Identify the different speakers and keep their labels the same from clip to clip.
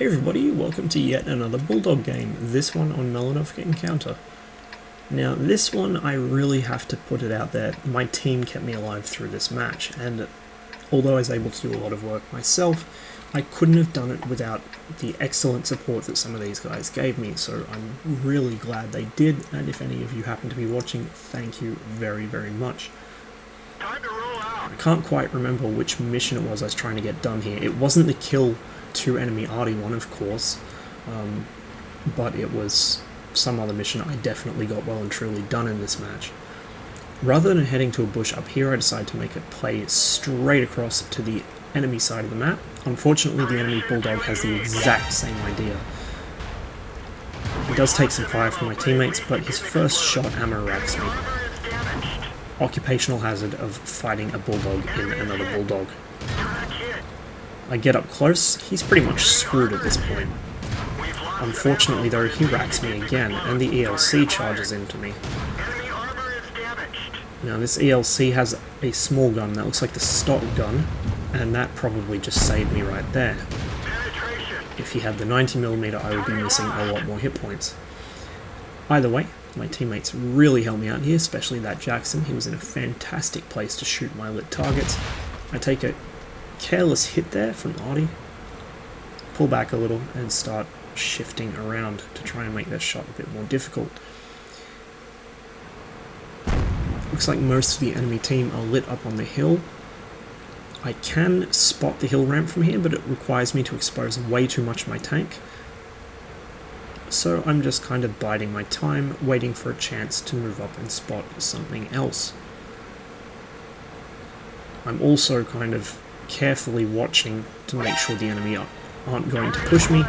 Speaker 1: Hey everybody, welcome to yet another Bulldog game, this one on Melanov Encounter. Now this one I really have to put it out there, my team kept me alive through this match, and although I was able to do a lot of work myself, I couldn't have done it without the excellent support that some of these guys gave me, so I'm really glad they did, and if any of you happen to be watching, thank you very, very much.
Speaker 2: Time to roll out.
Speaker 1: I can't quite remember which mission it was I was trying to get done here. It wasn't the kill to enemy arty one, of course, but it was some other mission I definitely got well and truly done in this match. Rather than heading to a bush up here, I decided to make a play straight across to the enemy side of the map. Unfortunately, the enemy Bulldog has the exact same idea. He does take some fire from my teammates, but his first shot ammo racks me. Occupational hazard of fighting a Bulldog in another Bulldog. I get up close, he's pretty much screwed at this point. Unfortunately though, he racks me again, and the ELC charges into me. Now this ELC has a small gun that looks like the stock gun, and that probably just saved me right there. If he had the 90mm, I would be missing a lot more hit points. Either way, my teammates really helped me out here, especially that Jackson. He was in a fantastic place to shoot my lit targets. I take a careless hit there from arty, pull back a little and start shifting around to try and make that shot a bit more difficult. Looks like most of the enemy team are lit up on the hill. I can spot the hill ramp from here, but it requires me to expose way too much of my tank. So I'm just kind of biding my time, waiting for a chance to move up and spot something else. I'm also kind of carefully watching to make sure the enemy aren't going to push me.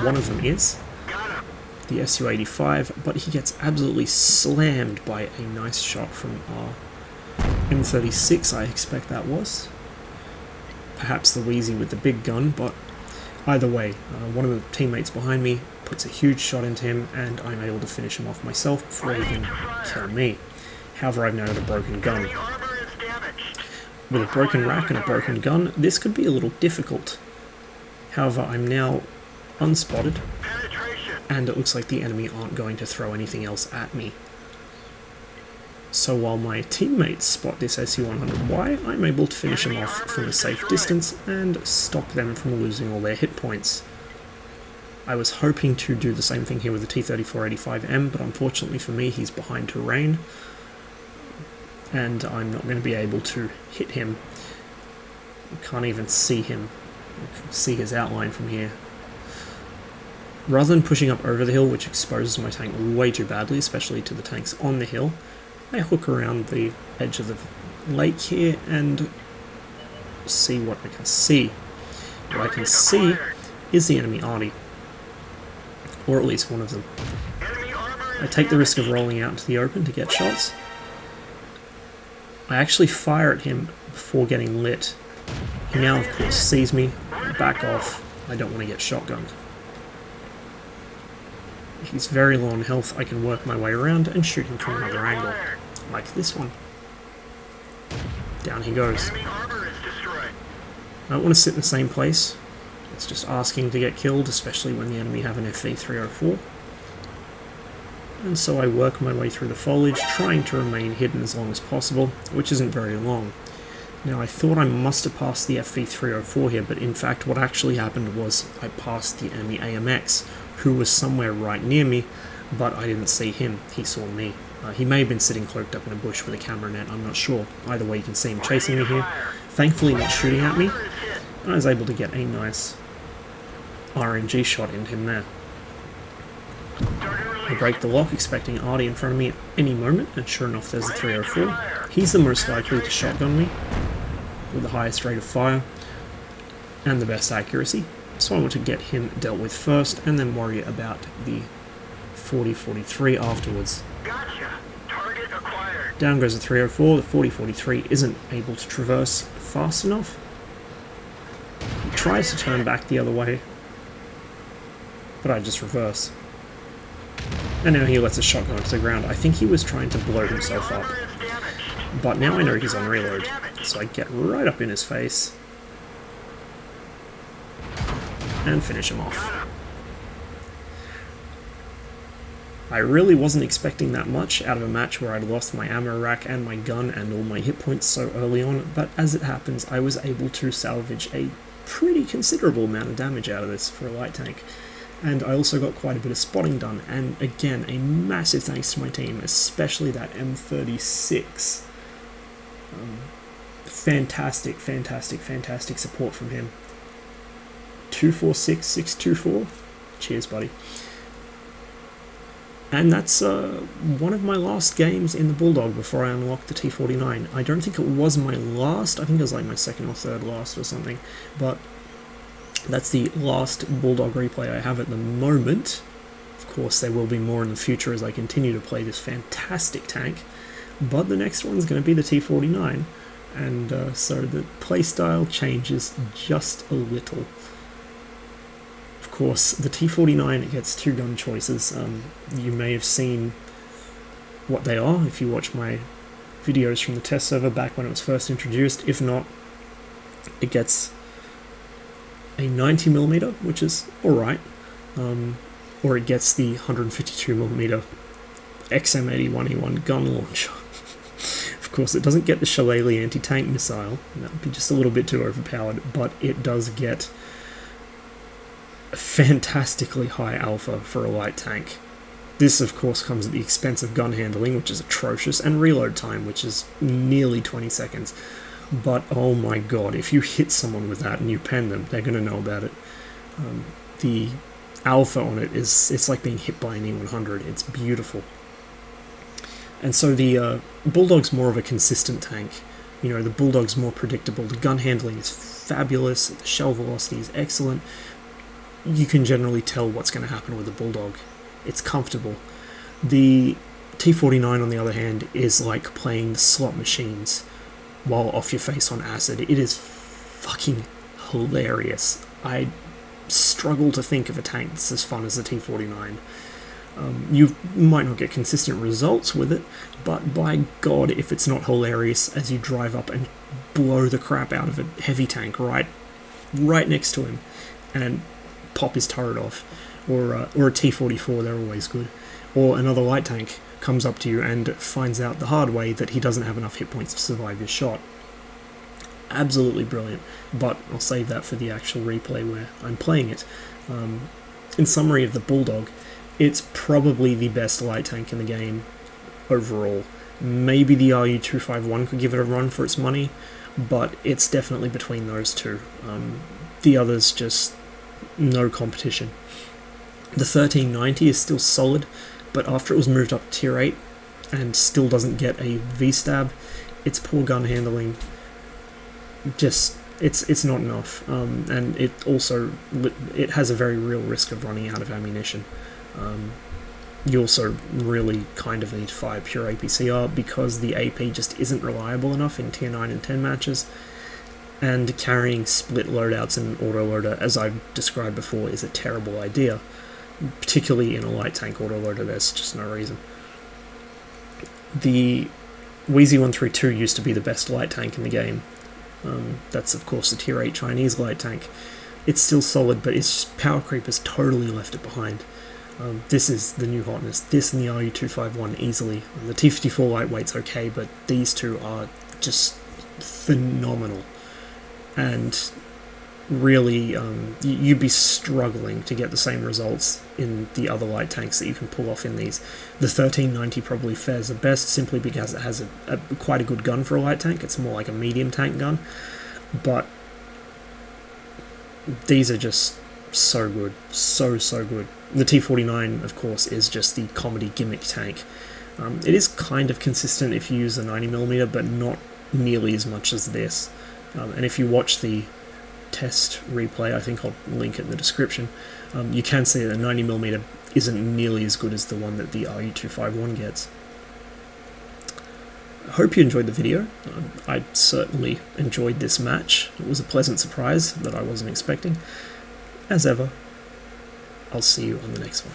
Speaker 1: One of them is the Su-85, but he gets absolutely slammed by a nice shot from our M36, I expect that was. Perhaps the Wheezy with the big gun, but either way, one of the teammates behind me puts a huge shot into him, and I'm able to finish him off myself before he can kill me. However, I've now got a broken gun. With a broken rack and a broken gun, this could be a little difficult. However, I'm now unspotted, and it looks like the enemy aren't going to throw anything else at me. So while my teammates spot this SU-100Y, I'm able to finish him off from a safe distance and stop them from losing all their hit points. I was hoping to do the same thing here with the T-3485M, but unfortunately for me, he's behind terrain, and I'm not going to be able to hit him. I can't even see him. I can see his outline from here. Rather than pushing up over the hill, which exposes my tank way too badly, especially to the tanks on the hill, I hook around the edge of the lake here and see what I can see. What I can see is the enemy arty, or at least one of them. I take the risk of rolling out into the open to get shots. I actually fire at him before getting lit. He now, of course, sees me. I back off. I don't want to get shotgunned. He's very low on health. I can work my way around and shoot him from another angle, like this one. Down he goes. I don't want to sit in the same place. It's just asking to get killed, especially when the enemy have an FV304. And so I work my way through the foliage, trying to remain hidden as long as possible, which isn't very long. Now I thought I must have passed the FV304 here, but in fact what actually happened was I passed the enemy AMX, who was somewhere right near me, but I didn't see him, he saw me. He may have been sitting cloaked up in a bush with a camera net, I'm not sure. Either way, you can see him chasing me here, thankfully not shooting at me, and I was able to get a nice RNG shot into him there. I break the lock, expecting arty in front of me at any moment, and sure enough there's the 304. He's the most likely to shotgun me, with the highest rate of fire, and the best accuracy, so I want to get him dealt with first, and then worry about the 40-43 afterwards. Down goes the 304, the 40-43 isn't able to traverse fast enough. He tries to turn back the other way, but I just reverse. And now he lets a shotgun to the ground. I think he was trying to blow himself up. But now I know he's on reload, so I get right up in his face. and finish him off. I really wasn't expecting that much out of a match where I'd lost my ammo rack and my gun and all my hit points so early on, but as it happens, I was able to salvage a pretty considerable amount of damage out of this for a light tank. And I also got quite a bit of spotting done, and again, a massive thanks to my team, especially that M36. Fantastic, fantastic, fantastic support from him. 246624. Cheers, buddy. And that's one of my last games in the Bulldog before I unlocked the T49. I don't think it was my last, I think it was like my second or third last or something, but that's the last Bulldog replay I have at the moment. Of course, there will be more in the future as I continue to play this fantastic tank, but the next one's going to be the T49, and so the playstyle changes just a little. Of course, the T49 gets two gun choices. You may have seen what they are if you watch my videos from the test server back when it was first introduced. If not, it gets a 90mm, which is alright, or it gets the 152mm XM81E1 gun launcher. Of course, it doesn't get the Shillelagh anti-tank missile, that would be just a little bit too overpowered, but it does get fantastically high alpha for a light tank. This of course comes at the expense of gun handling, which is atrocious, and reload time, which is nearly 20 seconds. But oh my god, if you hit someone with that and you pen them, they're going to know about it. The alpha on it it's like being hit by an E100. It's beautiful. And so the Bulldog's more of a consistent tank. You know, the Bulldog's more predictable. The gun handling is fabulous. The shell velocity is excellent. You can generally tell what's going to happen with the Bulldog. It's comfortable. The T49, on the other hand, is like playing the slot machines while off your face on acid. It is fucking hilarious. I struggle to think of a tank that's as fun as the T49. You might not get consistent results with it, but by god, if it's not hilarious as you drive up and blow the crap out of a heavy tank right next to him and pop his turret off, or a T44, they're always good, or another light tank comes up to you and finds out the hard way that he doesn't have enough hit points to survive your shot. Absolutely brilliant, but I'll save that for the actual replay where I'm playing it. In summary of the Bulldog, it's probably the best light tank in the game overall. Maybe the RU-251 could give it a run for its money, but it's definitely between those two. The others just no competition. The 1390 is still solid, but after it was moved up to tier 8 and still doesn't get a V-stab, its poor gun handling just it's not enough, and it has a very real risk of running out of ammunition. You also really kind of need to fire pure APCR because the AP just isn't reliable enough in tier 9 and 10 matches. And carrying split loadouts in an autoloader, as I've described before, is a terrible idea. Particularly in a light tank autoloader, there's just no reason. The Wheezy 132 used to be the best light tank in the game. That's of course the tier 8 Chinese light tank. It's still solid, but its power creep has totally left it behind. This is the new hotness. This and the RU-251 easily. The T-54 lightweight's okay, but these two are just phenomenal. And really, you'd be struggling to get the same results in the other light tanks that you can pull off in these. The 1390 probably fares the best simply because it has quite a good gun for a light tank. It's more like a medium tank gun, but these are just so good, so good. The T49, of course, is just the comedy gimmick tank. It is kind of consistent if you use the 90mm, but not nearly as much as this. And if you watch the test replay, I think I'll link it in the description, you can see that the 90mm isn't nearly as good as the one that the RU-251 gets. I hope you enjoyed the video. I certainly enjoyed this match. It was a pleasant surprise that I wasn't expecting. As ever, I'll see you on the next one.